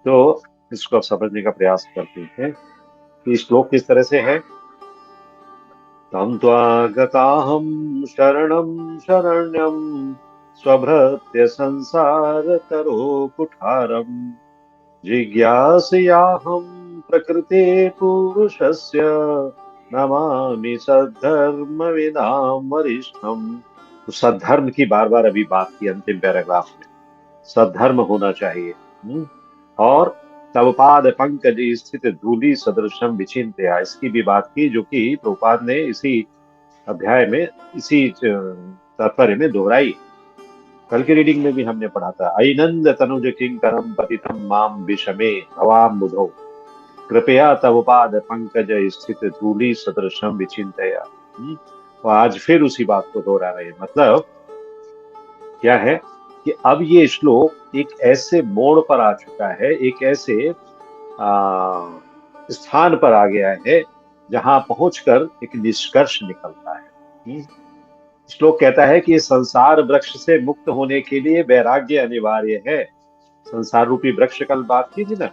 तो इसको अब समझने का प्रयास करते हैं कि श्लोक किस तरह से है। तम त्वागताहं शरणं शरण्यं स्वभृत्य संसार तरो कुठारम् जिज्ञासयाहं प्रकृते पुरुषस्य नमामि सद्धर्म विदाम वरिष्ठम। तो सद्धर्म की बार बार अभी बात की अंतिम पैराग्राफ में, सद्धर्म होना चाहिए। और तव पाद पंकज स्थित धूलि सदृशम विचिन्त्य, इसकी भी बात की जो कि प्रभुपाद ने इसी अध्याय में, इसी तात्पर्य में दोहराई। कल की रीडिंग में भी हमने पढ़ा था, ऐनंद तनुज किंकरम पतितम माम विषमे भवाम बुधो कृपया तव पाद पंकज स्थित धूलि सदृशम विचिंतया। तो आज फिर उसी बात को दोहरा रहे हैं। मतलब क्या है कि अब ये श्लोक एक ऐसे मोड़ पर आ चुका है, एक ऐसे स्थान पर आ गया है जहां पहुंचकर एक निष्कर्ष निकलता है। श्लोक कहता है कि संसार वृक्ष से मुक्त होने के लिए वैराग्य अनिवार्य है। संसार रूपी वृक्ष, कल बात की थी ना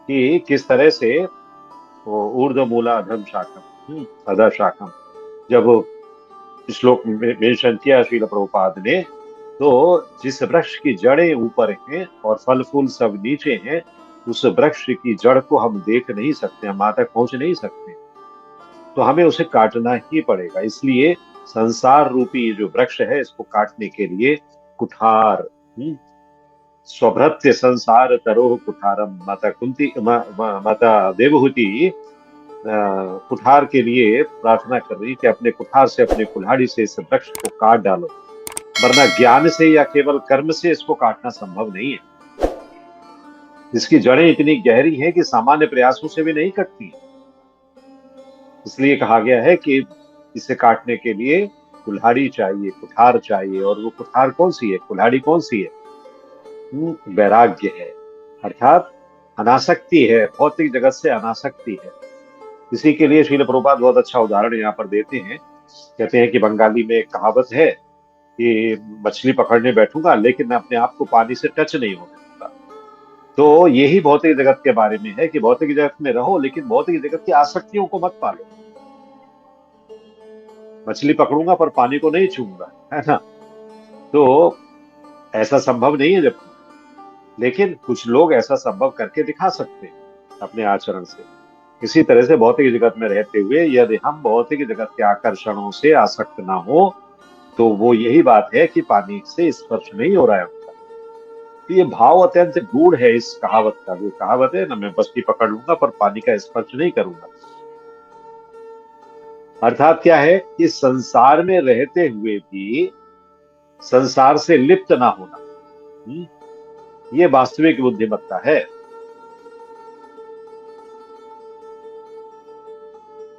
कि किस तरह से वो ऊर्ध्व मूला अधम शाखम अधः शाखम, जब श्लोक में मेंशन किया श्रील प्रभुपाद ने, तो जिस वृक्ष की जड़ें ऊपर हैं और फल फूल सब नीचे हैं, उस वृक्ष की जड़ को हम देख नहीं सकते, हम वहां तक पहुंच नहीं सकते, तो हमें उसे काटना ही पड़ेगा। इसलिए संसार रूपी जो वृक्ष है, इसको काटने के लिए कुठार, स्वभृत्य संसार तरोह कुठारम, माता कुंती माता देवहूति कुठार के लिए प्रार्थना कर रही कि अपने कुठार से, अपने कुल्हाड़ी से इस वृक्ष को काट डालो, वरना ज्ञान से या केवल कर्म से इसको काटना संभव नहीं है। इसकी जड़ें इतनी गहरी हैं कि सामान्य प्रयासों से भी नहीं कटती। इसलिए कहा गया है कि इसे काटने के लिए कुल्हाड़ी चाहिए, कुठार चाहिए। और वो कुठार कौन सी है, कुल्हाड़ी कौन सी है? वैराग्य है, अर्थात अनासक्ति है, भौतिक जगत से अनासक्ति है। इसी के लिए श्रील प्रभुपाद बहुत अच्छा उदाहरण यहाँ पर देते हैं। कहते हैं कि बंगाली में एक कहावत है कि मछली पकड़ने बैठूंगा लेकिन मैं अपने आप को पानी से टच नहीं होने दूंगा। तो यही भौतिक जगत के बारे में है कि भौतिक जगत में रहो लेकिन भौतिक जगत की आसक्तियों को मत पालो। मछली पकड़ूंगा पर पानी को नहीं छूंगा, है ना? तो ऐसा संभव नहीं है जब, लेकिन कुछ लोग ऐसा संभव करके दिखा सकते हैं अपने आचरण से। इसी तरह से भौतिक जगत में रहते हुए यदि हम भौतिक जगत के आकर्षणों से आसक्त ना हो, तो वो यही बात है कि पानी से स्पर्श नहीं हो रहा है उनका। तो ये भाव अत्यंत गूढ़ है इस कहावत का। जो कहावत है ना, मैं मछली पकड़ लूंगा पर पानी का स्पर्श नहीं करूंगा, अर्थात क्या है कि संसार में रहते हुए भी संसार से लिप्त ना होना, ये वास्तविक बुद्धिमत्ता है।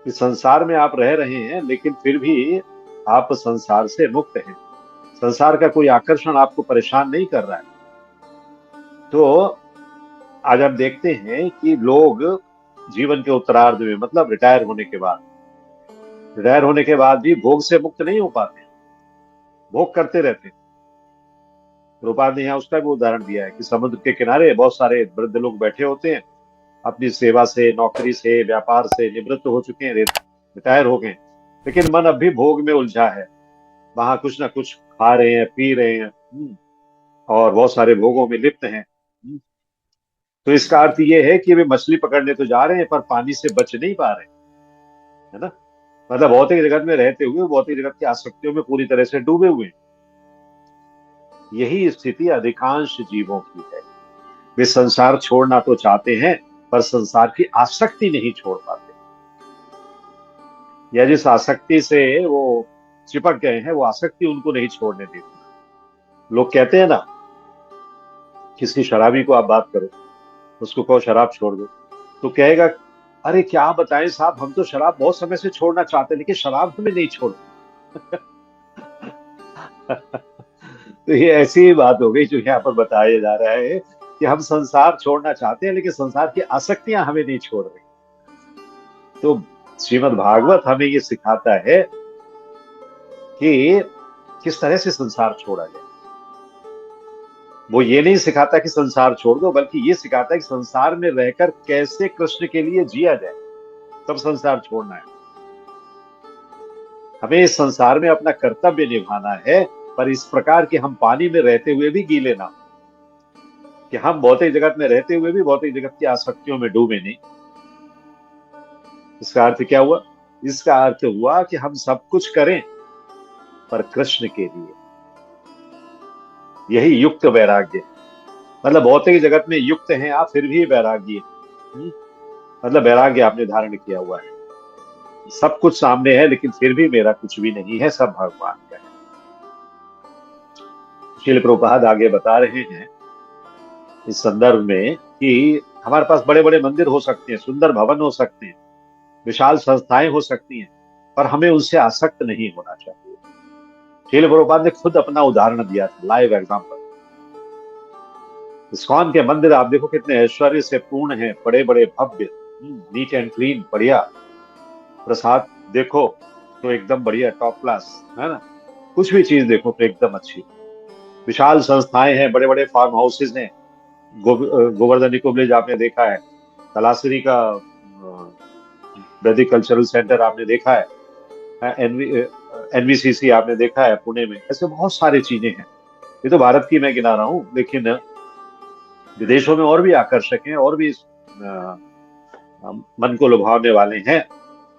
कि संसार में आप रह रहे हैं लेकिन फिर भी आप संसार से मुक्त हैं, संसार का कोई आकर्षण आपको परेशान नहीं कर रहा है। तो आज हम देखते हैं कि लोग जीवन के उत्तरार्ध में, मतलब रिटायर होने के बाद भी भोग से मुक्त नहीं हो पाते, भोग करते रहते हैं। रूपाल ने यहाँ उसका भी उदाहरण दिया है कि समुद्र के किनारे बहुत सारे वृद्ध लोग बैठे होते हैं, अपनी सेवा से, नौकरी से, व्यापार से निवृत्त हो चुके हैं, रिटायर हो गए, लेकिन मन अब भी भोग में उलझा है। वहां कुछ ना कुछ खा रहे हैं, पी रहे हैं, और बहुत सारे भोगों में लिप्त हैं। तो इसका अर्थ ये है कि वे मछली पकड़ने तो जा रहे हैं पर पानी से बच नहीं पा रहे, है ना? मतलब भौतिक जगत में रहते हुए भौतिक जगत की आसक्तियों में पूरी तरह से डूबे हुए हैं। यही स्थिति अधिकांश जीवों की है। वे संसार छोड़ना तो चाहते हैं पर संसार की आसक्ति नहीं छोड़ पाते, या जिस आसक्ति से वो चिपक गए हैं वो आसक्ति उनको नहीं छोड़ने देती। लोग कहते हैं ना, किसी शराबी को आप बात करो, उसको कहो शराब छोड़ दो, तो कहेगा अरे क्या बताएं साहब, हम तो शराब बहुत समय से छोड़ना चाहते हैं लेकिन शराब हमें नहीं छोड़ती। तो ये ऐसी ही बात हो गई जो यहाँ पर बताया जा रहा है कि हम संसार छोड़ना चाहते हैं लेकिन संसार की आसक्तियां हमें नहीं छोड़ रही। तो श्रीमद् भागवत हमें ये सिखाता है कि किस तरह से संसार छोड़ा जाए। वो ये नहीं सिखाता कि संसार छोड़ दो, बल्कि ये सिखाता है कि संसार में रहकर कैसे कृष्ण के लिए जिया जाए, तब संसार छोड़ना है। हमें इस संसार में अपना कर्तव्य निभाना है, पर इस प्रकार कि हम पानी में रहते हुए भी गीले ना, कि हम भौतिक जगत में रहते हुए भी भौतिक जगत की आसक्तियों में डूबे नहीं। इसका अर्थ क्या हुआ? इसका अर्थ हुआ कि हम सब कुछ करें पर कृष्ण के लिए। यही युक्त वैराग्य है। मतलब भौतिक जगत में युक्त हैं आप, फिर भी वैराग्य है। मतलब वैराग्य आपने धारण किया हुआ है, सब कुछ सामने है लेकिन फिर भी मेरा कुछ भी नहीं है, सब भगवान का है। श्रील प्रभुपाद आगे बता रहे हैं इस संदर्भ में कि हमारे पास बड़े बड़े मंदिर हो सकते हैं, सुंदर भवन हो सकते हैं, विशाल संस्थाएं हो सकती हैं, पर हमें उनसे आसक्त नहीं होना चाहिए। श्रील प्रभुपाद ने खुद अपना उदाहरण दिया था, लाइव एग्जाम्पल। इस्कॉन के मंदिर आप देखो कितने ऐश्वर्य से पूर्ण हैं, बड़े बड़े भव्य, नीट एंड क्लीन, बढ़िया। प्रसाद देखो तो एकदम बढ़िया, टॉप क्लास, है ना। कुछ भी चीज देखो तो एकदम अच्छी। विशाल संस्थाएं हैं, बड़े बड़े फार्म हाउसेज हैं। गोवर्धन इको विलेज आपने देखा है, तलासरी का वैदिक कल्चरल सेंटर आपने देखा है, एनवीसीसी आपने देखा है पुणे में। ऐसे बहुत सारी चीजें हैं। ये तो भारत की मैं गिना रहा हूँ, लेकिन विदेशों में और भी आकर्षक हैं, और भी मन को लुभाने वाले हैं।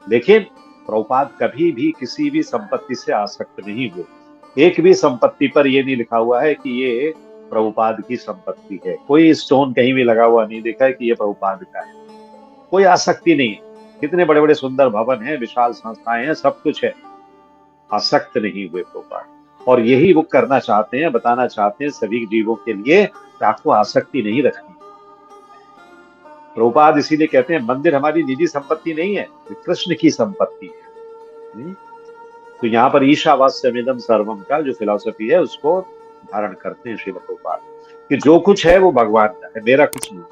लेकिन प्रभुपाद कभी भी किसी भी संपत्ति से आसक्त नहीं हुए। एक भी संपत्ति पर यह नहीं लिखा हुआ है कि ये प्रभुपाद की संपत्ति है। कोई स्टोन कहीं भी लगा हुआ नहीं देखा है कि ये प्रभुपाद का है। कोई आसक्ति नहीं है। कितने बड़े बड़े सुंदर भवन हैं, विशाल संस्थाएं हैं, सब कुछ है, आसक्त नहीं हुए प्रभुपाद। और यही वो करना चाहते हैं, बताना चाहते हैं सभी जीवों के लिए कि आपको आसक्ति नहीं रखनी। प्रभुपाद इसीलिए कहते हैं मंदिर हमारी निजी संपत्ति नहीं है, कृष्ण की संपत्ति है। तो यहाँ पर ईशावास्यमिदं सर्वम का जो फिलॉसफी है उसको धारण करते हैं श्रील प्रभुपाद, कि जो कुछ है वो भगवान का है, मेरा कुछ नहीं।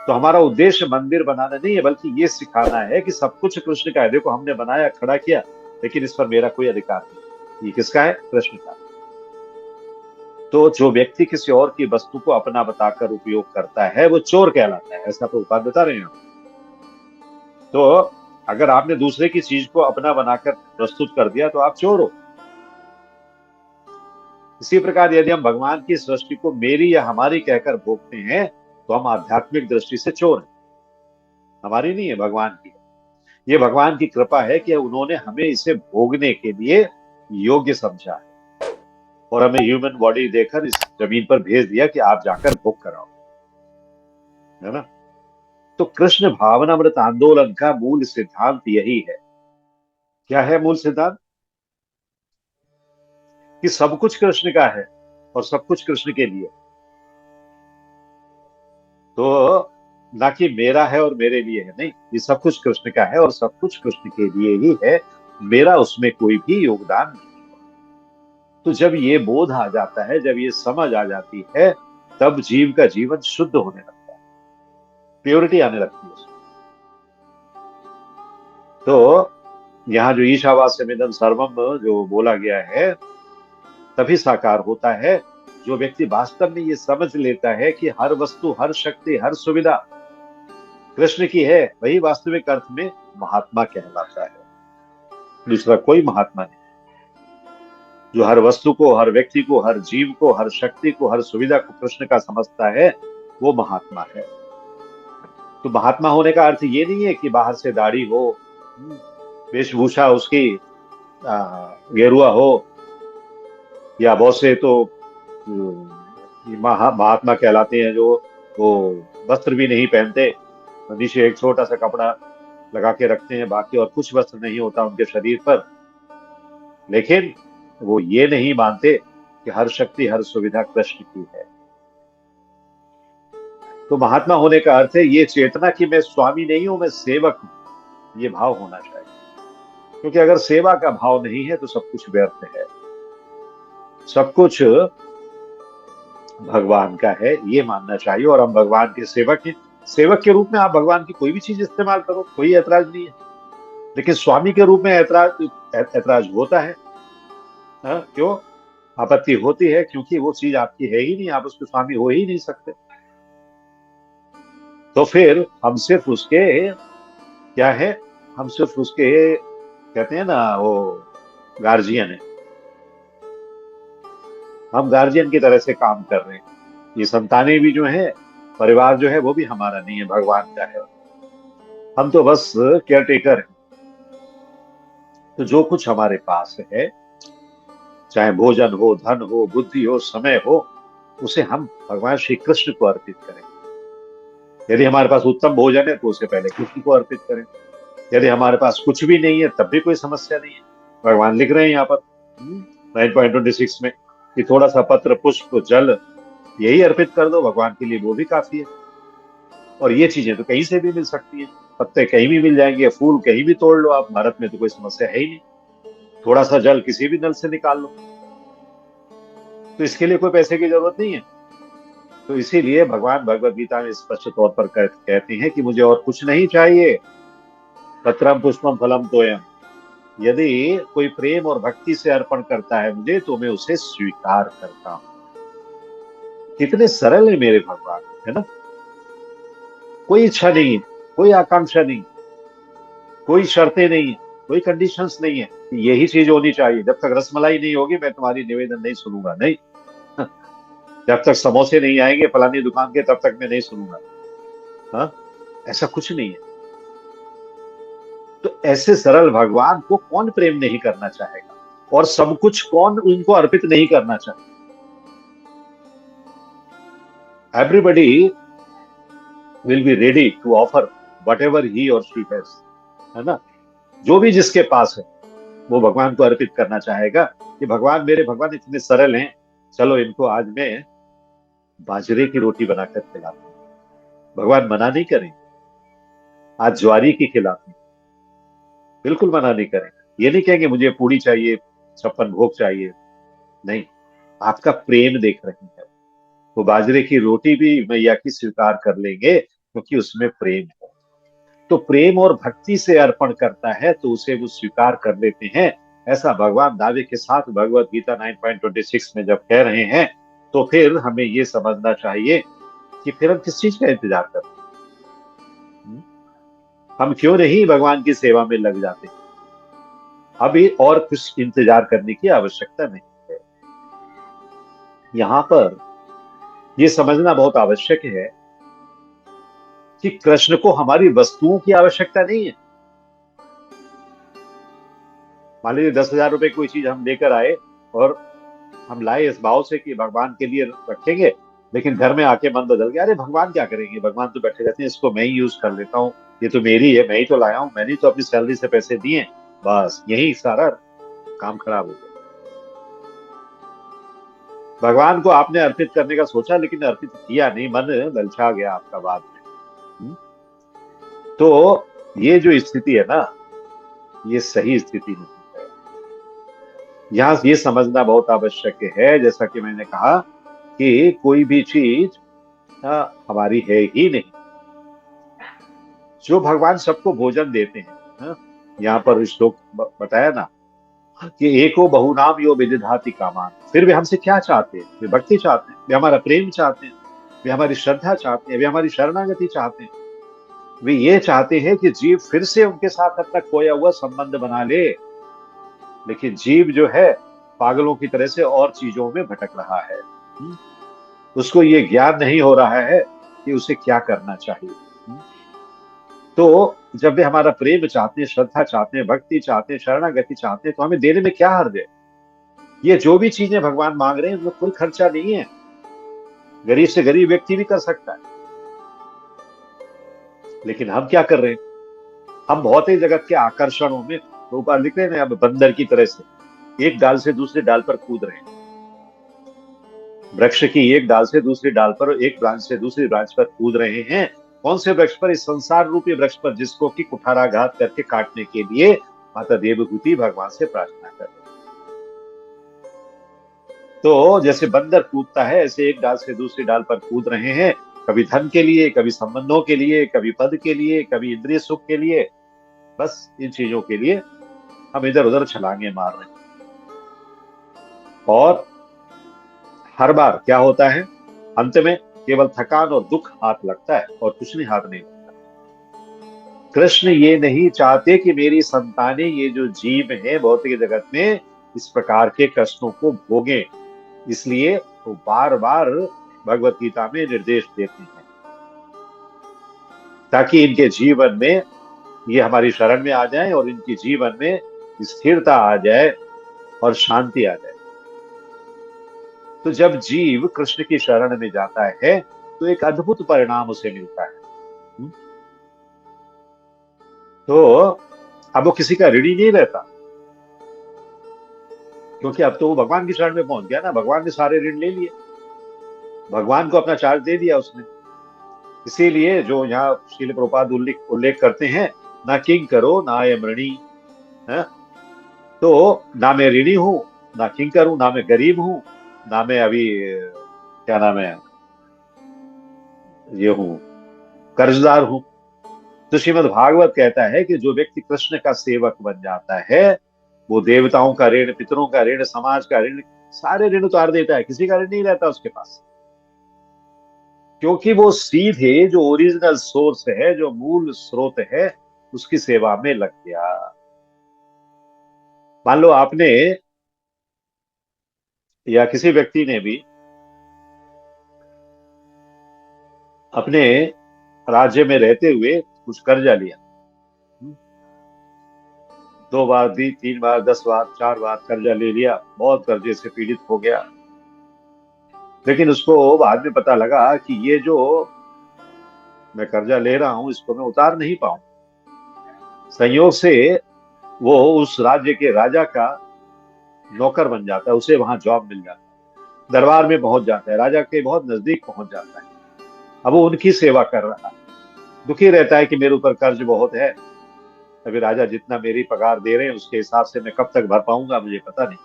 तो हमारा उद्देश्य मंदिर बनाना नहीं है, बल्कि ये सिखाना है कि सब कुछ कृष्ण का है। देखो हमने बनाया, खड़ा किया, लेकिन इस पर मेरा कोई अधिकार नहीं। ये किसका है? कृष्ण का। तो जो व्यक्ति किसी और की वस्तु को अपना बताकर उपयोग करता है वो चोर कहलाता है, ऐसा प्रभुपाद बता रहे हैं। तो अगर आपने दूसरे की चीज को अपना बनाकर प्रस्तुत कर दिया तो आप चोर हो। इसी प्रकार यदि हम भगवान की सृष्टि को मेरी या हमारी कहकर भोगते हैं तो हम आध्यात्मिक दृष्टि से चोर हैं। हमारी नहीं है, भगवान की है। ये भगवान की कृपा है कि उन्होंने हमें इसे भोगने के लिए योग्य समझा है और हमें ह्यूमन बॉडी देकर इस जमीन पर भेज दिया कि आप जाकर भोग कराओ, है ना। तो कृष्ण भावनामृत आंदोलन का मूल सिद्धांत यही है। क्या है मूल सिद्धांत? कि सब कुछ कृष्ण का है और सब कुछ कृष्ण के लिए। तो ना कि मेरा है और मेरे लिए है, नहीं, ये सब कुछ कृष्ण का है और सब कुछ कृष्ण के लिए ही है, मेरा उसमें कोई भी योगदान नहीं। तो जब ये बोध आ जाता है, जब ये समझ आ जाती है, तब जीव का जीवन शुद्ध होने लगता है, प्योरिटी आने लगती है उसमें। तो यहाँ जो ईशावास्यमिदं सर्वम जो बोला गया है तभी साकार होता है जो व्यक्ति वास्तव में ये समझ लेता है कि हर वस्तु, हर शक्ति, हर सुविधा कृष्ण की है, वही वास्तविक अर्थ में महात्मा कहलाता है। दूसरा कोई महात्मा नहीं। जो हर वस्तु को, हर व्यक्ति को, हर जीव को, हर शक्ति को, हर सुविधा को कृष्ण का समझता है, वो महात्मा है। तो महात्मा होने का अर्थ ये नहीं है कि बाहर से दाढ़ी हो, वेशभूषा उसकी गेरुआ हो, या बहुत से तो महात्मा कहलाते हैं जो वो वस्त्र भी नहीं पहनते, नीचे एक छोटा सा कपड़ा लगा के रखते हैं, बाकी और कुछ वस्त्र नहीं होता उनके शरीर पर। लेकिन वो ये नहीं मानते कि हर शक्ति, हर सुविधा कृष्ण की है। तो महात्मा होने का अर्थ है ये चेतना कि मैं स्वामी नहीं हूं, मैं सेवक हूं। ये भाव होना चाहिए, क्योंकि अगर सेवा का भाव नहीं है तो सब कुछ व्यर्थ है। सब कुछ भगवान का है ये मानना चाहिए, और हम भगवान के सेवक हैं। सेवक के रूप में आप भगवान की कोई भी चीज इस्तेमाल करो, कोई ऐतराज नहीं है। लेकिन स्वामी के रूप में ऐतराज ऐतराज होता है। हाँ, क्यों? आपत्ति होती है क्योंकि वो चीज आपकी है ही नहीं, आप उसके स्वामी हो ही नहीं सकते। तो फिर हम सिर्फ उसके क्या है, हम सिर्फ उसके कहते हैं ना वो गार्जियन है, हम गार्जियन की तरह से काम कर रहे हैं। ये संतानें भी जो है, परिवार जो है वो भी हमारा नहीं है, भगवान का है। हम तो बस केयर टेकर हैं। तो जो कुछ हमारे पास है, चाहे भोजन हो, धन हो, बुद्धि हो, समय हो, उसे हम भगवान श्री कृष्ण को अर्पित करें। यदि हमारे पास उत्तम भोजन है तो उसे पहले कृष्ण को अर्पित करें। यदि हमारे पास कुछ भी नहीं है तब भी कोई समस्या नहीं है। भगवान लिख रहे हैं यहाँ पर 9.26 में कि थोड़ा सा पत्र, पुष्प, जल यही अर्पित कर दो भगवान के लिए, वो भी काफी है। और ये चीजें तो कहीं से भी मिल सकती हैं, पत्ते कहीं भी मिल जाएंगे, फूल कहीं भी तोड़ लो आप, भारत में तो कोई समस्या है ही नहीं। थोड़ा सा जल किसी भी नल से निकाल लो, तो इसके लिए कोई पैसे की जरूरत नहीं है। तो इसीलिए भगवान भगवत गीता में स्पष्ट तौर पर कहते हैं कि मुझे और कुछ नहीं चाहिए। पत्रम पुष्पम फलम तोयम। यदि कोई प्रेम और भक्ति से अर्पण करता है मुझे तो मैं उसे स्वीकार करता हूं। कितने सरल है मेरे भगवान, है ना। कोई इच्छा नहीं है, कोई आकांक्षा नहीं, कोई शर्तें नहीं है, कोई कंडीशंस नहीं है कि यही चीज होनी चाहिए। जब तक रसमलाई नहीं होगी मैं तुम्हारी निवेदन नहीं सुनूंगा, नहीं। जब तक समोसे नहीं आएंगे फलानी दुकान के तब तक मैं नहीं सुनूंगा। हाँ, ऐसा कुछ नहीं है। तो ऐसे सरल भगवान को कौन प्रेम नहीं करना चाहेगा, और सब कुछ कौन उनको अर्पित नहीं करना चाहे। Everybody will be ready to offer whatever he और शी हैज, है ना। जो भी जिसके पास है वो भगवान को अर्पित करना चाहेगा कि भगवान, मेरे भगवान इतने सरल हैं, चलो इनको आज मैं बाजरे की रोटी बनाकर खिलाता हूं। भगवान मना नहीं करेंगे, आज ज्वारी की खिलाते हैं, बिल्कुल मना नहीं करेंगे। ये नहीं कहेंगे मुझे पूड़ी चाहिए, 56 भोग चाहिए, नहीं। आपका प्रेम देख रहे हैं, वो बाजरे की रोटी भी मैया की स्वीकार कर लेंगे क्योंकि उसमें प्रेम है। तो प्रेम और भक्ति से अर्पण करता है तो उसे वो स्वीकार कर लेते हैं। ऐसा भगवान दावे के साथ भगवत गीता 9.26 में जब कह रहे हैं, तो फिर हमें ये समझना चाहिए कि फिर हम किस चीज का इंतजार करते हैं। हम क्यों नहीं भगवान की सेवा में लग जाते। अभी और कुछ इंतजार करने की आवश्यकता नहीं है। यहाँ पर यह समझना बहुत आवश्यक है कि कृष्ण को हमारी वस्तुओं की आवश्यकता नहीं है। मान लीजिए 10,000 रुपए कोई चीज हम लेकर आए, और हम लाए इस भाव से कि भगवान के लिए रखेंगे, लेकिन घर में आके मन बदल गया, अरे भगवान क्या करेंगे, भगवान तो बैठे रहते हैं, इसको मैं ही यूज कर लेता हूँ, ये तो मेरी है, मैं ही तो लाया हूँ, मैंने तो अपनी सैलरी से पैसे दिए। बस यही सारा काम खराब हो गया। भगवान को आपने अर्पित करने का सोचा लेकिन अर्पित किया नहीं, मन ललचा गया आपका बाद में। तो ये जो स्थिति है ना, ये सही स्थिति नहीं है। यहाँ ये समझना बहुत आवश्यक है, जैसा कि मैंने कहा कि कोई भी चीज हमारी है ही नहीं। जो भगवान सबको भोजन देते हैं, हाँ? यहाँ पर श्लोक बताया ना कि एको बहुनाम यो विदिधाति कामान। फिर वे हमसे क्या चाहते हैं, वे भक्ति चाहते हैं, वे हमारा प्रेम चाहते हैं, वे हमारी श्रद्धा चाहते हैं, वे हमारी शरणागति चाहते हैं। वे ये चाहते हैं कि जीव फिर से उनके साथ अपना खोया हुआ संबंध बना ले। लेकिन जीव जो है पागलों की तरह से और चीजों में भटक रहा है। उसको ये ज्ञान नहीं हो रहा है कि उसे क्या करना चाहिए। तो जब वे हमारा प्रेम चाहते हैं, श्रद्धा चाहते हैं, भक्ति चाहते हैं, शरणागति चाहते हैं, तो हमें देने में क्या हर्ज है। ये जो भी चीजें भगवान मांग रहे हैं उनमें कोई खर्चा नहीं है, गरीब से गरीब व्यक्ति भी कर सकता है। लेकिन हम क्या कर रहे हैं, हम भौतिक जगत के आकर्षणों में, तो ऊपर लिख रहे हैं अब बंदर की तरह से एक डाल से दूसरे डाल पर कूद रहे हैं। वृक्ष की एक डाल से दूसरी डाल पर, एक ब्रांच से दूसरी ब्रांच पर कूद रहे हैं। कौन से वृक्ष पर, इस संसार रूपी वृक्ष पर, जिसको कि कुठाराघात करके काटने के लिए माता देवहूति भगवान से प्रार्थना कर रहे। तो जैसे बंदर कूदता है ऐसे एक डाल से दूसरी डाल पर कूद रहे हैं, कभी धन के लिए, कभी संबंधों के लिए, कभी पद के लिए, कभी इंद्रिय सुख के लिए। बस इन चीजों के लिए हम इधर उधर छलांगे मार रहे हैं। और हर बार क्या होता है, अंत में केवल थकान और दुख हाथ लगता है और कुछ नहीं हाथ नहीं लगता। कृष्ण ये नहीं चाहते कि मेरी संतानें, ये जो जीव हैं भौतिक जगत में, इस प्रकार के कष्टों को भोगें। इसलिए वो बार बार भगवत गीता में निर्देश देते हैं, ताकि इनके जीवन में ये हमारी शरण में आ जाए और इनके जीवन में स्थिरता आ जाए और शांति आ जाए। तो जब जीव कृष्ण की शरण में जाता है तो एक अद्भुत परिणाम उसे मिलता है। तो अब वो किसी का ऋणी नहीं रहता, क्योंकि अब तो वो भगवान की शरण में पहुंच गया ना, भगवान ने सारे ऋण ले लिए, भगवान को अपना चार्ज दे दिया उसने। इसीलिए जो यहाँ श्रील प्रभुपाद उल्लेख उल्लेख करते हैं, ना किंग करो ना अयम ऋणी, है। तो ना मैं ऋणी हूं, ना किंकर हूं, ना मैं गरीब हूं, ना मैं अभी क्या नाम है, ये हूं, कर्जदार हूं। तो श्रीमद् भागवत कहता है कि जो व्यक्ति कृष्ण का सेवक बन जाता है, वो देवताओं का ऋण, पितरों का ऋण, समाज का ऋण, सारे ऋण उतार देता है, किसी का ऋण नहीं रहता उसके पास। क्योंकि वो सीधे जो ओरिजिनल सोर्स है, जो मूल स्रोत है, उसकी सेवा में लग गया। मान लो आपने या किसी व्यक्ति ने भी अपने राज्य में रहते हुए कुछ कर्जा लिया, 2 बार दी, 3 बार, 10 बार, 4 बार कर्जा ले लिया, बहुत कर्जे से पीड़ित हो गया। लेकिन उसको बाद में पता लगा कि ये जो मैं कर्जा ले रहा हूं इसको मैं उतार नहीं पाऊं। संयोग से वो उस राज्य के राजा का नौकर बन जाता है, उसे वहां जॉब मिल जाता है, दरबार में पहुंच जाता है, राजा के बहुत नजदीक पहुंच जाता है। अब वो उनकी सेवा कर रहा है, दुखी रहता है कि मेरे ऊपर कर्ज बहुत है, अभी राजा जितना मेरी पगार दे रहे हैं उसके हिसाब से मैं कब तक भर पाऊंगा मुझे पता नहीं।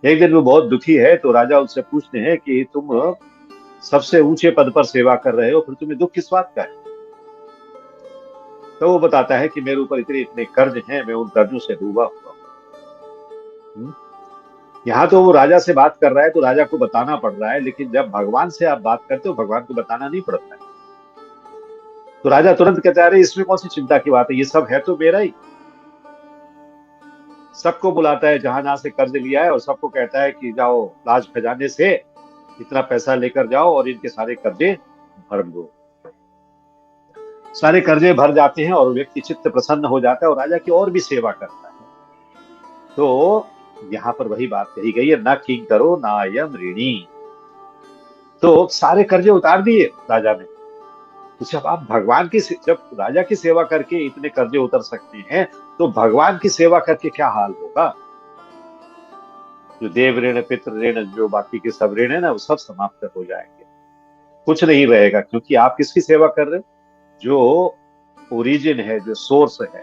एक दिन वो बहुत दुखी है तो राजा उससे पूछते हैं कि तुम सबसे ऊंचे पद पर सेवा कर रहे हो, फिर तुम्हें दुख किस बात का है। तो वो बताता है कि मेरे ऊपर इतने इतने कर्ज हैं, मैं उन कर्जों से डूबा हुआ हूं। यहाँ तो वो राजा से बात कर रहा है तो राजा को बताना पड़ रहा है, लेकिन जब भगवान से आप बात करते हो भगवान को बताना नहीं पड़ता है। तो राजा तुरंत कहता है, अरे इसमें कौन सी चिंता की बात है, ये सब है तो मेरा ही। सबको बुलाता है जहां जहां से कर्ज लिया है और सबको कहता है कि जाओ राज खजाने से इतना पैसा लेकर जाओ और इनके सारे कर्जे भर दो। सारे कर्जे भर जाते हैं और व्यक्ति चित्त प्रसन्न हो जाता है और राजा की और भी सेवा करता है। तो यहाँ पर वही बात कही गई है, ना किंग करो ना अयम ऋणी। तो सारे कर्जे उतार दिए राजा ने। तो जब आप भगवान की जब राजा की सेवा करके इतने कर्जे उतर सकते हैं, तो भगवान की सेवा करके क्या हाल होगा। जो देव ऋण, पितृ ऋण, जो बाकी के सब ऋण है ना, वो सब समाप्त हो जाएंगे, कुछ नहीं रहेगा, क्योंकि आप किसकी सेवा कर रहे हो, जो ओरिजिन है, जो सोर्स है।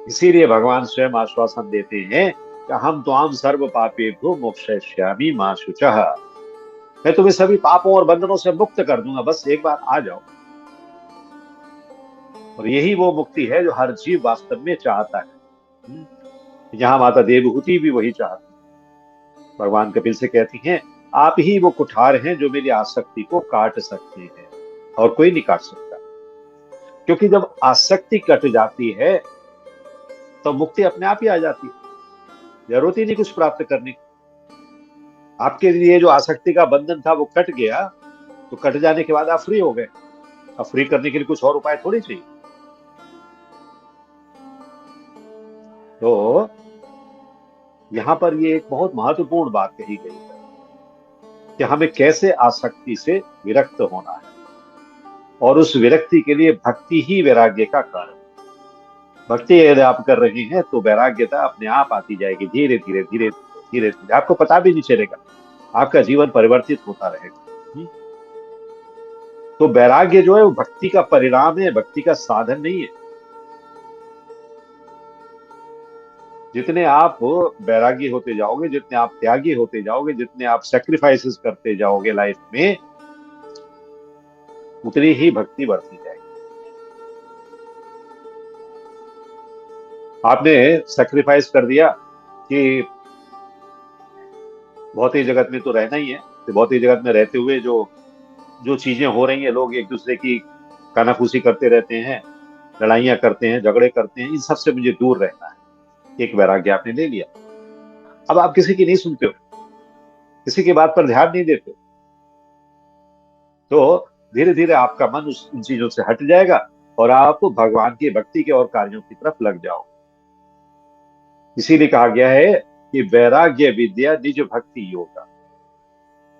इसीलिए भगवान स्वयं आश्वासन देते हैं कि हम त्वाम सर्व पापेभ्यो मोक्षयिष्यामि मा शुचः। मैं तुम्हें सभी पापों और बंधनों से मुक्त कर दूंगा, बस एक बार आ जाओ। और यही वो मुक्ति है जो हर जीव वास्तव में चाहता है। यहाँ माता देवहूति भी वही चाहती है। भगवान कपिल से कहती हैं, आप ही वो कुठार हैं जो मेरी आसक्ति को काट सकते हैं, और कोई नहीं काट सकता। क्योंकि जब आसक्ति कट जाती है तो मुक्ति अपने आप ही आ जाती है, जरूरत ही नहीं कुछ प्राप्त करने की। आपके लिए जो आसक्ति का बंधन था वो कट गया, तो कट जाने के बाद आप फ्री हो गए। अब फ्री करने के लिए कुछ और उपाय थोड़ी चाहिए। तो यहाँ पर ये एक बहुत महत्वपूर्ण बात कही गई है कि हमें कैसे आसक्ति से विरक्त होना है, और उस विरक्ति के लिए भक्ति ही वैराग्य का कारण। भक्ति यदि आप कर रहे हैं तो वैराग्यता अपने आप आती जाएगी, धीरे धीरे धीरे धीरे धीरे, आपको पता भी नहीं चलेगा, आपका जीवन परिवर्तित होता रहेगा। तो वैराग्य जो है वो भक्ति का परिणाम है, भक्ति का साधन नहीं है। जितने आप वैरागी होते जाओगे, जितने आप त्यागी होते जाओगे, जितने आप सेक्रीफाइसेस करते जाओगे लाइफ में, उतनी ही भक्ति बढ़ती जाएगी। आपने सेक्रीफाइस कर दिया कि भौतिक जगत में तो रहना ही है, तो भौतिक जगत में रहते हुए जो जो चीजें हो रही हैं, लोग एक दूसरे की कानाफूसी करते रहते हैं, लड़ाइयां करते हैं, झगड़े करते हैं, इन सब से मुझे दूर रहना है। एक वैराग्य आपने ले लिया। अब आप किसी की नहीं सुनते हो, किसी की बात पर ध्यान नहीं देते हो, तो धीरे धीरे आपका मन उन चीजों से हट जाएगा और आप भगवान की भक्ति के और कार्यों की तरफ लग जाओ। इसीलिए कहा गया है कि वैराग्य विद्या निज भक्ति योगा।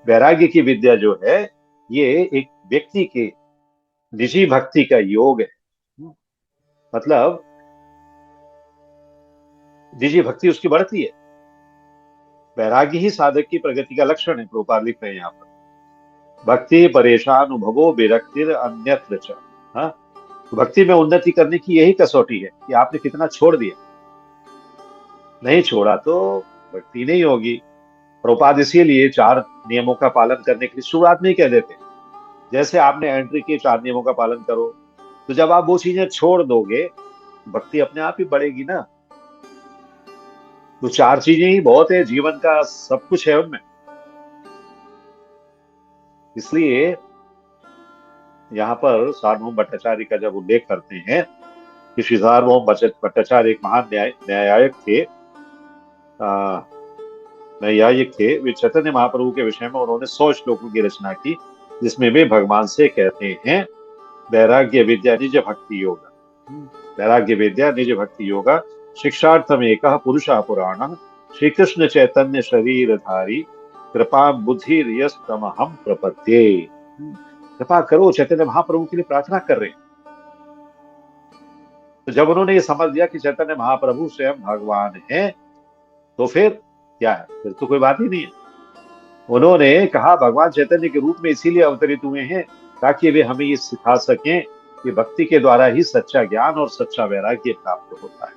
वैराग्य की विद्या जो है, ये एक व्यक्ति के निजी भक्ति का योग है। मतलब निजी भक्ति उसकी बढ़ती है। वैराग्य ही साधक की प्रगति का लक्षण है, प्रोपार लिख रहे हैं यहाँ पर। भक्ति परेशानुभवो विरक्तिर अन्यत्र च। हाँ, तो भक्ति में उन्नति करने की यही कसौटी है कि आपने कितना छोड़ दिया। नहीं छोड़ा तो भक्ति नहीं होगी। प्रभुपाद इसीलिए 4 नियमों का पालन करने के लिए शुरुआत में ही कह देते हैं। जैसे आपने एंट्री के 4 नियमों का पालन करो, तो जब आप वो चीजें छोड़ दोगे, भक्ति अपने आप ही बढ़ेगी ना। तो 4 चीजें ही बहुत है, जीवन का सब कुछ है उनमें। इसलिए यहाँ पर सार्वभौम भट्टाचार्य का जब उल्लेख करते हैं कि श्री सार्वभौम भट्टाचार्य एक महान न्यायिक थे, न्यायिक थे। वे चैतन्य महाप्रभु के विषय में उन्होंने 100 श्लोकों की रचना की, जिसमें वे भगवान से कहते हैं वैराग्य विद्या निज भक्ति योगा। वैराग्य विद्या निज भक्ति योगा शिक्षार्थम एक पुरुष पुराण श्री कृष्ण चैतन्य शरीरधारी कृपा बुद्धि रियस्तम हम प्रपद्ये। कृपा करो, चैतन्य महाप्रभु के लिए प्रार्थना कर रहे हैं। तो जब उन्होंने ये समझ लिया कि चैतन्य महाप्रभु स्वयं भगवान हैं, तो फिर क्या है, फिर तो कोई बात ही नहीं है। उन्होंने कहा भगवान चैतन्य के रूप में इसीलिए अवतरित हुए हैं ताकि वे हमें ये सिखा सकें कि भक्ति के द्वारा ही सच्चा ज्ञान और सच्चा वैराग्य प्राप्त होता है।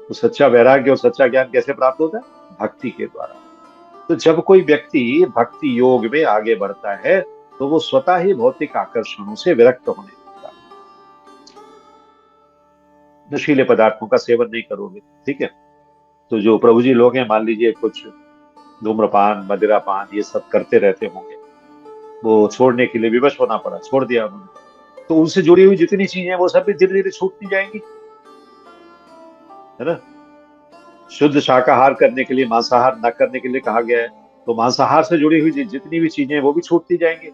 तो सच्चा वैराग्य और सच्चा ज्ञान कैसे प्राप्त होता है? भक्ति के द्वारा। तो जब कोई व्यक्ति भक्ति योग में आगे बढ़ता है, तो वो स्वतः ही भौतिक आकर्षणों से विरक्त होने लगता है। नशीले पदार्थों का सेवन नहीं करोगे, ठीक है। तो जो प्रभु जी लोग हैं, मान लीजिए कुछ धूम्रपान मदिरापान ये सब करते रहते होंगे, वो छोड़ने के लिए विवश होना पड़ा, छोड़ दिया उन्होंने। तो उनसे जुड़ी हुई जितनी चीजें हैं वो सब भी धीरे धीरे छूटती जाएंगी, है ना। शुद्ध शाकाहार करने के लिए, मांसाहार न करने के लिए कहा गया है, तो मांसाहार से जुड़ी हुई जितनी भी चीजें हैं वो भी छूटती जाएंगी।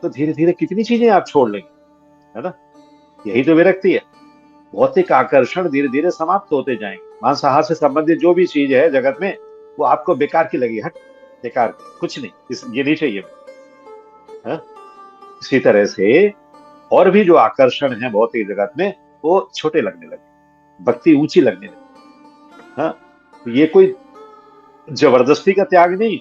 तो धीरे धीरे कितनी चीजें आप छोड़ लेंगे, है ना। यही तो विरक्ति है। भौतिक आकर्षण धीरे धीरे समाप्त होते जाएंगे। मांसाहार से संबंधित जो भी चीज है जगत में, वो आपको बेकार की लगी, हट बेकार, कुछ नहीं, ये नहीं चाहिए, है? इसी तरह से और भी जो आकर्षण है भौतिक जगत में, वो छोटे लगने लगे, भक्ति ऊंची लगने लगी। हाँ, तो ये कोई जबरदस्ती का त्याग नहीं,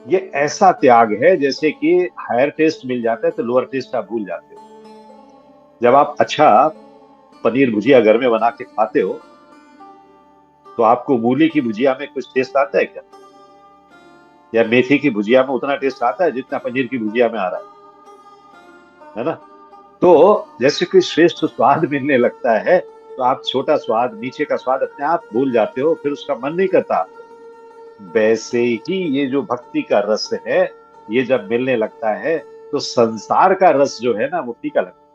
ये ऐसा त्याग है जैसे कि हायर टेस्ट मिल जाता है तो लोअर टेस्ट आप भूल जाते हो। जब आप अच्छा पनीर भुजिया घर में बना के खाते हो, तो आपको मूली की भुजिया में कुछ टेस्ट आता है क्या? या मेथी की भुजिया में उतना टेस्ट आता है जितना पनीर की भुजिया में आ रहा है ना। तो जैसे कोई श्रेष्ठ स्वाद मिलने लगता है, तो आप छोटा स्वाद, नीचे का स्वाद अपने आप भूल जाते हो, फिर उसका मन नहीं करता। वैसे ही ये जो भक्ति का रस है, ये जब मिलने लगता है, तो संसार का रस जो है ना, वो फीका लगता है।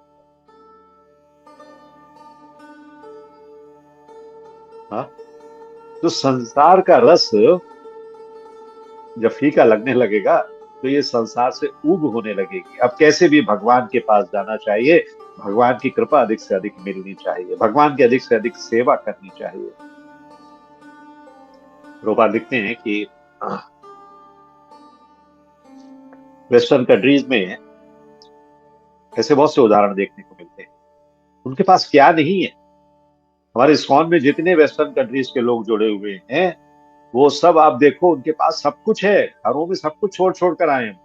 हाँ? तो संसार का रस जब फीका लगने लगेगा, तो ये संसार से ऊब होने लगेगी। अब कैसे भी भगवान के पास जाना चाहिए, भगवान की कृपा अधिक से अधिक मिलनी चाहिए, भगवान की अधिक से अधिक सेवा करनी चाहिए। रूपा लिखते हैं कि वेस्टर्न कंट्रीज में ऐसे बहुत से उदाहरण देखने को मिलते हैं। उनके पास क्या नहीं है। हमारे इस्कॉन में जितने वेस्टर्न कंट्रीज के लोग जुड़े हुए हैं, वो सब आप देखो, उनके पास सब कुछ है। घरों में सब कुछ छोड़ छोड़ कर आए हैं,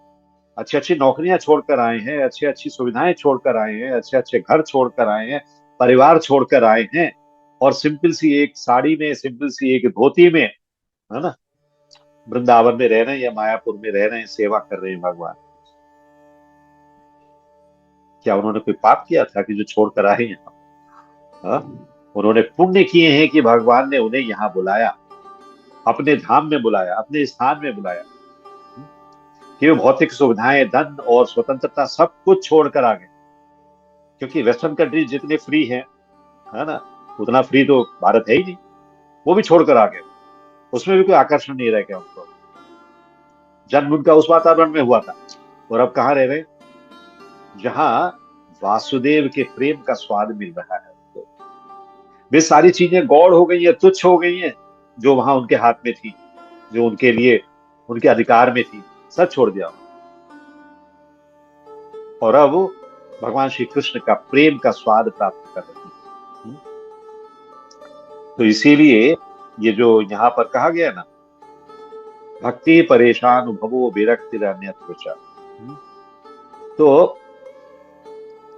अच्छी अच्छी नौकरियां छोड़कर आए हैं, अच्छी अच्छी सुविधाएं छोड़कर आए हैं, अच्छे अच्छे घर छोड़कर आए हैं, परिवार छोड़कर आए हैं, और सिंपल सी एक साड़ी में, सिंपल सी एक धोती में, है ना, वृंदावन में रह रहे हैं या मायापुर में रह रहे हैं, सेवा कर रहे हैं भगवान। क्या उन्होंने कोई पाप किया था कि जो छोड़कर आए हैं? हाँ? उन्होंने पुण्य किए हैं कि भगवान ने उन्हें यहाँ बुलाया। अपने धाम में बुलाया, अपने स्थान में बुलाया, कि वो भौतिक सुविधाएं, धन और स्वतंत्रता सब कुछ छोड़कर आ गए। क्योंकि वेस्टर्न कंट्रीज जितने फ्री हैं, है ना, उतना फ्री तो भारत है ही नहीं। वो भी छोड़कर आ गए, उसमें भी कोई आकर्षण नहीं रह गया उनको। जन्म उनका उस वातावरण में हुआ था, और अब कहाँ रह रहे हैं, जहां वासुदेव के प्रेम का स्वाद मिल रहा है उनको। वे सारी चीजें गौड़ हो गई हैं, तुच्छ हो गई हैं, जो वहां उनके हाथ में थी, जो उनके लिए, उनके अधिकार में थी, सब छोड़ दिया। और अब भगवान श्री कृष्ण का प्रेम का स्वाद प्राप्त कर रही है। तो इसीलिए ये जो यहाँ पर कहा गया ना, भक्ति परेशान भवो विरक्ति अन्यत्र च। तो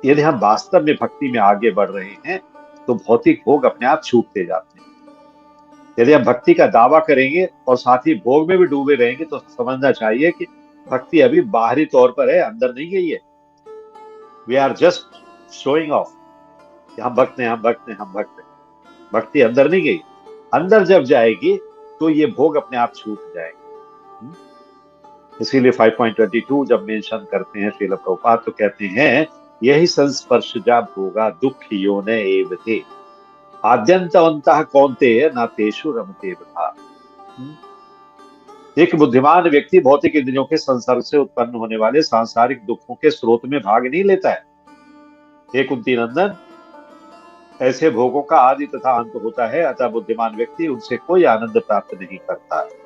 यदि हम वास्तव में भक्ति में आगे बढ़ रहे हैं, तो भौतिक भोग अपने आप छूटते जाते हैं। यदि हम भक्ति का दावा करेंगे और साथ ही भोग में भी डूबे रहेंगे, तो समझना चाहिए कि भक्ति अभी बाहरी तौर पर है, अंदर नहीं गई है। We are just showing off, हम भक्त हैं, हम भक्त हैं, हम भक्त हैं। भक्ति अंदर नहीं गई। अंदर जब जाएगी तो ये भोग अपने आप छूट जाएंगे। इसीलिए 5.22 जब मेंशन करते हैं श्रील प्रभुपाद, तो कहते हैं, यही संस्पर्श जा भोगा दुख योने एव थे, आद्यंतवंतः कौन्तेय न तेषु रमते वृथा। एक बुद्धिमान व्यक्ति भौतिक इंद्रियों के संसर्ग से उत्पन्न होने वाले सांसारिक दुखों के स्रोत में भाग नहीं लेता है। हे कुंती नंदन, ऐसे भोगों का आदि तथा अंत होता है, अतः बुद्धिमान व्यक्ति उनसे कोई आनंद प्राप्त नहीं करता है।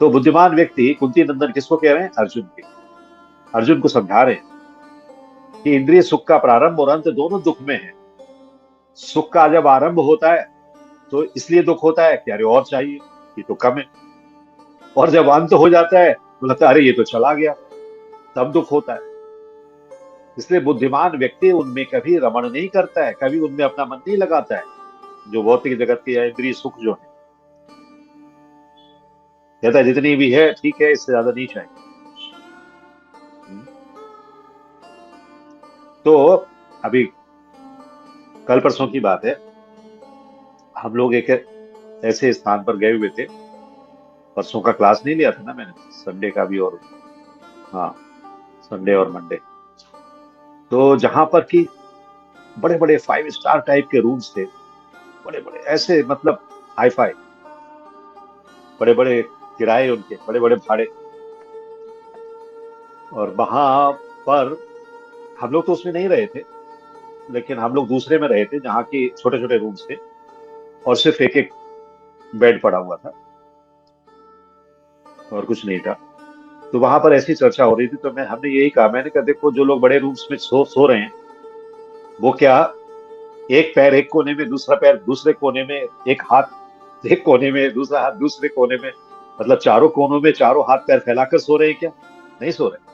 तो बुद्धिमान व्यक्ति, कुंती नंदन किसको कह रहे हैं? अर्जुन के। अर्जुन को समझा रहे हैं कि इंद्रिय सुख का प्रारंभ और अंत दोनों दुख में है। सुख का जब आरंभ होता है तो इसलिए दुख होता है कि अरे और चाहिए, ये तो कम है। और जब अंत हो जाता है तो लगता है अरे ये तो चला गया, तब दुख होता है। इसलिए बुद्धिमान व्यक्ति उनमें कभी रमण नहीं करता है, कभी उनमें अपना मन नहीं लगाता है, जो भौतिक जगत के या इंद्रिय सुख जो है। कहता है जितनी भी है ठीक है, इससे ज्यादा नहीं चाहिए। तो अभी कल परसों की बात है, हम लोग एक ऐसे स्थान पर गए हुए थे। परसों का क्लास नहीं लिया था ना मैंने, संडे का भी, और हाँ, संडे और मंडे। तो जहां पर कि बड़े बड़े 5 स्टार टाइप के रूम्स थे, बड़े बड़े ऐसे, मतलब हाई फाई, बड़े बड़े किराए उनके, बड़े बड़े भाड़े। और वहां पर हम लोग तो उसमें नहीं रहे थे, लेकिन हम लोग दूसरे में रहे थे, जहाँ की छोटे छोटे रूम्स थे, और सिर्फ एक एक बेड पड़ा हुआ था और कुछ नहीं था। तो वहां पर ऐसी चर्चा हो रही थी, तो हमने यही कहा, मैंने कहा देखो, जो लोग बड़े रूम्स में सो रहे हैं, वो क्या, एक पैर एक कोने में, दूसरा पैर दूसरे कोने में, एक हाथ एक कोने में, दूसरा हाथ दूसरे कोने में, मतलब चारों कोनों में चारों हाथ पैर फैलाकर सो रहे हैं क्या? नहीं सो रहे।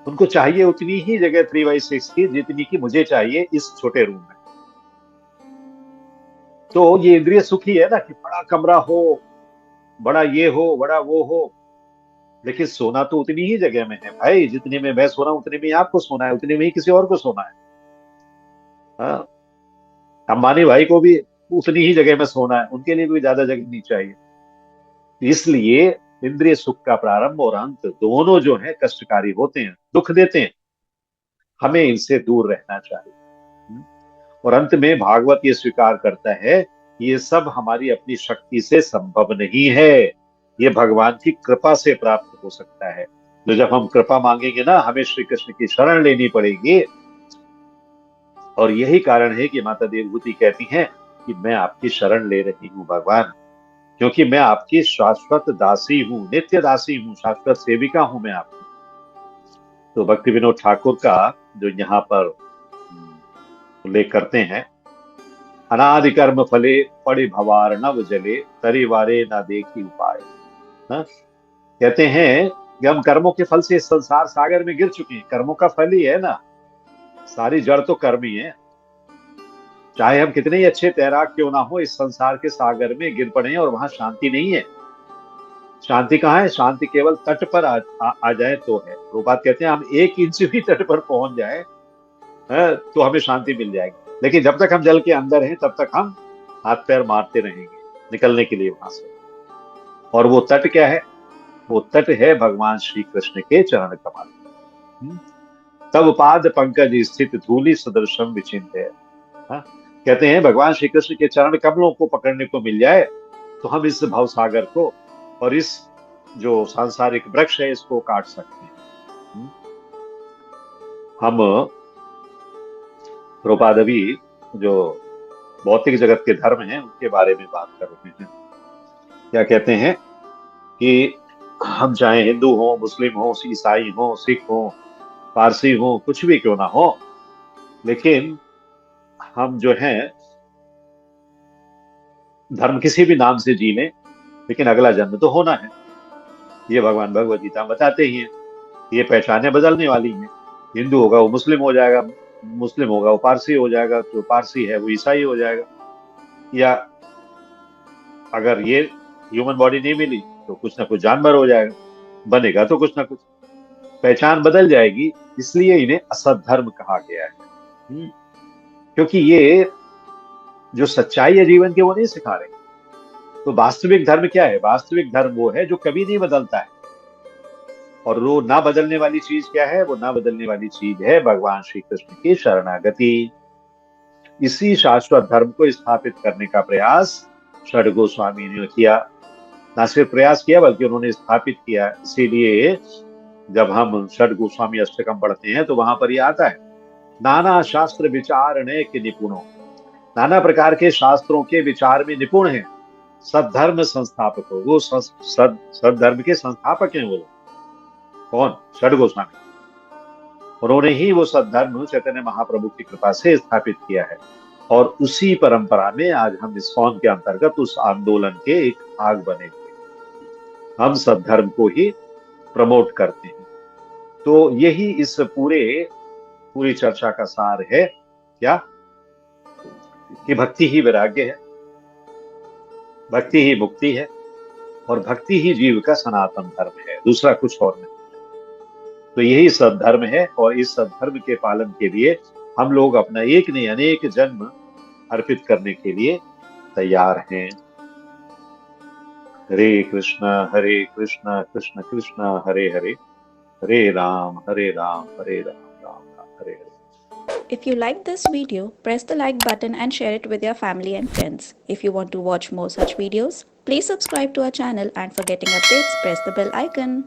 उनको चाहिए उतनी ही जगह 3x6 की, जितनी की मुझे चाहिए इस छोटे रूम में। तो ये इंद्रिय सुख ही है ना, कि बड़ा कमरा हो, बड़ा ये हो, बड़ा वो हो, लेकिन सोना तो उतनी ही जगह में है भाई, जितने में मैं सो रहा हूं उतने में ही आपको सोना है, उतने में ही किसी और को सोना है। हाँ, अंबानी भाई को भी उतनी ही जगह में सोना है, उनके लिए कोई ज्यादा जगह नहीं चाहिए। इसलिए इंद्रिय सुख का प्रारंभ और अंत दोनों जो है कष्टकारी होते हैं, दुख देते हैं, हमें इनसे दूर रहना चाहिए। और अंत में भागवत ये स्वीकार करता है कि ये सब हमारी अपनी शक्ति से संभव नहीं है, ये भगवान की कृपा से प्राप्त हो सकता है। तो जब हम कृपा मांगेंगे ना, हमें श्री कृष्ण की शरण लेनी पड़ेगी। और यही कारण है कि माता देवभूति कहती हैं कि मैं आपकी शरण ले रही हूं भगवान, क्योंकि मैं आपकी शाश्वत दासी हूं, नित्य दासी हूं, शाश्वत सेविका हूं मैं आपकी। तो भक्ति विनोद ठाकुर का जो यहाँ पर उल्लेख करते हैं, अनादि कर्म फले पड़े भवार नव जले, तरिवारे ना देखी उपाय। हाँ? कहते हैं कि हम कर्मों के फल से इस संसार सागर में गिर चुके हैं, कर्मों का फल ही है ना, सारी जड़ तो कर्म ही है। चाहे हम कितने ही अच्छे तैराक क्यों ना हो, इस संसार के सागर में गिर पड़े हैं और वहां शांति नहीं है। शांति कहाँ है? शांति केवल तट पर आ जाए तो है। वो बात कहते हैं, हम 1 इंच भी तट पर पहुंच जाए तो हमें शांति मिल जाएगी, लेकिन जब तक हम जल के अंदर हैं तब तक हम हाथ पैर मारते रहेंगे, निकलने के लिए वहां से। और वो तट क्या है? वो तट है भगवान श्री कृष्ण के चरण कमल। हम्म? तब पाद पंकज स्थित धूलि सदृशम विचिन्त है। हाँ? कहते हैं भगवान श्री कृष्ण के चरण कमलों को पकड़ने को मिल जाए तो हम इस भवसागर को और इस जो सांसारिक वृक्ष है इसको काट सकते हैं। हम्म? हम प्रभुपाद अभी जो भौतिक जगत के धर्म हैं उनके बारे में बात कर रहे हैं। क्या कहते हैं कि हम चाहे हिंदू हो, मुस्लिम हो, ईसाई हो, सिख हो, पारसी हो, कुछ भी क्यों ना हो, लेकिन हम जो है धर्म किसी भी नाम से जी लें, लेकिन अगला जन्म तो होना है। ये भगवान भगवत गीता में बताते ही हैं। ये पहचानें बदलने वाली हैं। हिंदू होगा वो मुस्लिम हो जाएगा, मुस्लिम होगा वो पारसी हो जाएगा, जो पारसी है वो ईसाई हो जाएगा। या अगर ये ह्यूमन बॉडी नहीं मिली तो कुछ ना कुछ जानवर हो जाएगा, बनेगा तो कुछ ना कुछ। पहचान बदल जाएगी, इसलिए इन्हें असत धर्म कहा गया है। क्योंकि ये जो सच्चाई है जीवन की वो नहीं सिखा रहे। तो वास्तविक धर्म क्या है? वास्तविक धर्म वो है जो कभी नहीं बदलता है। और वो ना बदलने वाली चीज क्या है? वो ना बदलने वाली चीज है भगवान श्री कृष्ण की शरणागति। इसी शाश्वत धर्म को स्थापित करने का प्रयास षड गोस्वामी ने किया। ना सिर्फ प्रयास किया बल्कि उन्होंने स्थापित किया। इसीलिए जब हम षड गोस्वामी अष्टकम पढ़ते हैं तो वहां पर ये आता है, नाना शास्त्र विचारणे के निपुणों। नाना प्रकार के शास्त्रों के विचार में निपुण है। सद्धर्म संस्थापक हो वो, सद्धर्म के संस्थापक हैं वो। कौन? षड गोस्वामी। उन्होंने ही वो सद्धर्म चैतन्य महाप्रभु की कृपा से स्थापित किया है। और उसी परंपरा में आज हम इस्कॉन के अंतर्गत उस आंदोलन के एक भाग बने हुए। हम सद्धर्म को ही प्रमोट करते हैं। तो यही इस पूरी चर्चा का सार है। क्या? कि भक्ति ही वैराग्य है, भक्ति ही मुक्ति है, और भक्ति ही जीव का सनातन धर्म है, दूसरा कुछ और नहीं। तो यही सद्धर्म है, और इस सद्धर्म के पालन के लिए हम लोग अपना एक नहीं अनेक जन्म अर्पित करने के लिए तैयार हैं। हरे कृष्ण कृष्ण कृष्ण हरे हरे, हरे राम हरे Ram, Ram Ram Hare Hare. If you like this video, press the like button and share it with your family and friends. If you want to watch more such videos, please subscribe to our channel, and for getting updates, press the bell icon.